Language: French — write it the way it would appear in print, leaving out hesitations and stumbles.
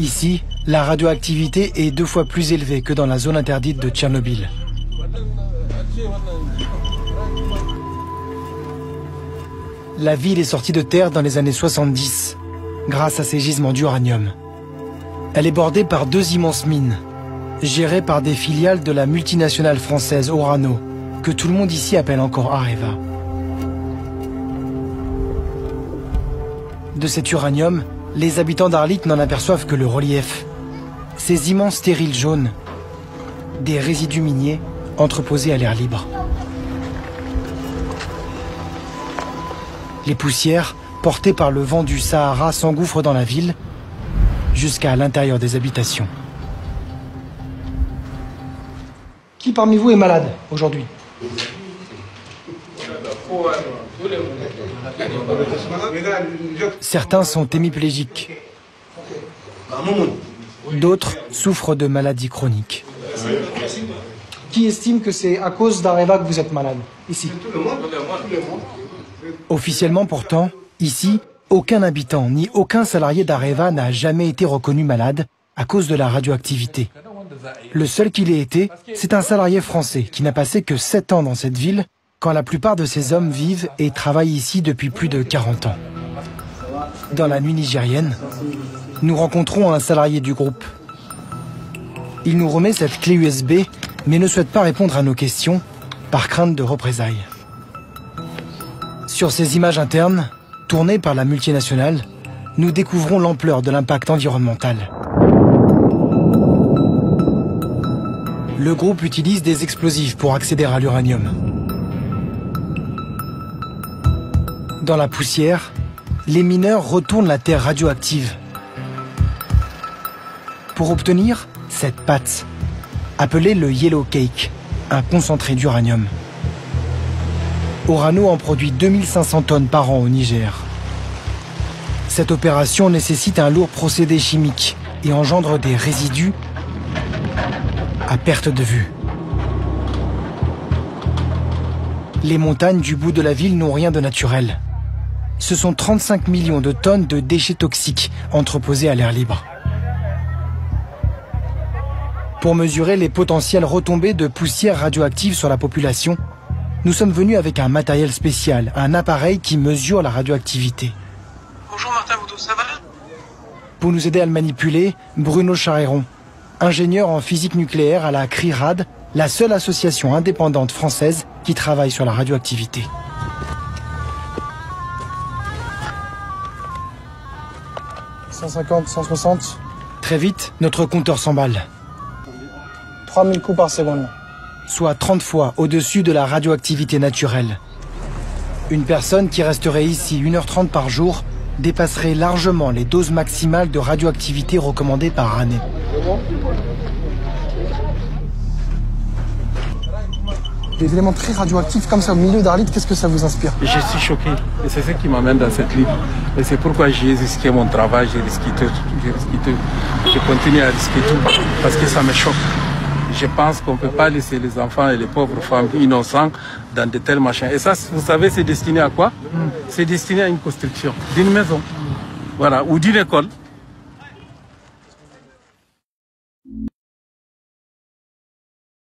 Ici, la radioactivité est 2 fois plus élevée que dans la zone interdite de Tchernobyl. La ville est sortie de terre dans les années 70, grâce à ses gisements d'uranium. Elle est bordée par 2 immenses mines, gérées par des filiales de la multinationale française Orano, que tout le monde ici appelle encore Areva. De cet uranium, les habitants d'Arlit n'en aperçoivent que le relief. Ces immenses stériles jaunes, des résidus miniers entreposés à l'air libre. Les poussières, portées par le vent du Sahara, s'engouffrent dans la ville, jusqu'à l'intérieur des habitations. Qui parmi vous est malade aujourd'hui? Certains sont hémiplégiques. D'autres souffrent de maladies chroniques. Qui estime que c'est à cause d'Areva que vous êtes malade, ici? Officiellement pourtant, ici, aucun habitant ni aucun salarié d'Areva n'a jamais été reconnu malade à cause de la radioactivité. Le seul qui l'ait été, c'est un salarié français qui n'a passé que 7 ans dans cette ville, quand la plupart de ces hommes vivent et travaillent ici depuis plus de 40 ans. Dans la nuit nigérienne, nous rencontrons un salarié du groupe. Il nous remet cette clé USB, mais ne souhaite pas répondre à nos questions, par crainte de représailles. Sur ces images internes, tournées par la multinationale, nous découvrons l'ampleur de l'impact environnemental. Le groupe utilise des explosifs pour accéder à l'uranium. Dans la poussière, les mineurs retournent la terre radioactive pour obtenir cette pâte, appelée le yellow cake, un concentré d'uranium. Orano en produit 2500 tonnes par an au Niger. Cette opération nécessite un lourd procédé chimique et engendre des résidus à perte de vue. Les montagnes du bout de la ville n'ont rien de naturel. Ce sont 35 millions de tonnes de déchets toxiques entreposés à l'air libre. Pour mesurer les potentielles retombées de poussière radioactive sur la population, nous sommes venus avec un matériel spécial, un appareil qui mesure la radioactivité. Bonjour Martin, ça va? Pour nous aider à le manipuler, Bruno Charéron, ingénieur en physique nucléaire à la CRIRAD, la seule association indépendante française qui travaille sur la radioactivité. « 150, 160 » Très vite, notre compteur s'emballe. 3000 coups par seconde. Soit 30 fois au-dessus de la radioactivité naturelle. Une personne qui resterait ici 1h30 par jour dépasserait largement les doses maximales de radioactivité recommandées par année. Des éléments très radioactifs comme ça au milieu d'Arlit, qu'est-ce que ça vous inspire? Je suis choqué et c'est ce qui m'amène dans cette livre. Et c'est pourquoi j'ai risqué mon travail, j'ai risqué tout, je continue à risquer tout parce que ça me choque. Je pense qu'on ne peut pas laisser les enfants et les pauvres femmes innocents dans de tels machins. Et ça, vous savez, c'est destiné à quoi? C'est destiné à une construction d'une maison, voilà, ou d'une école.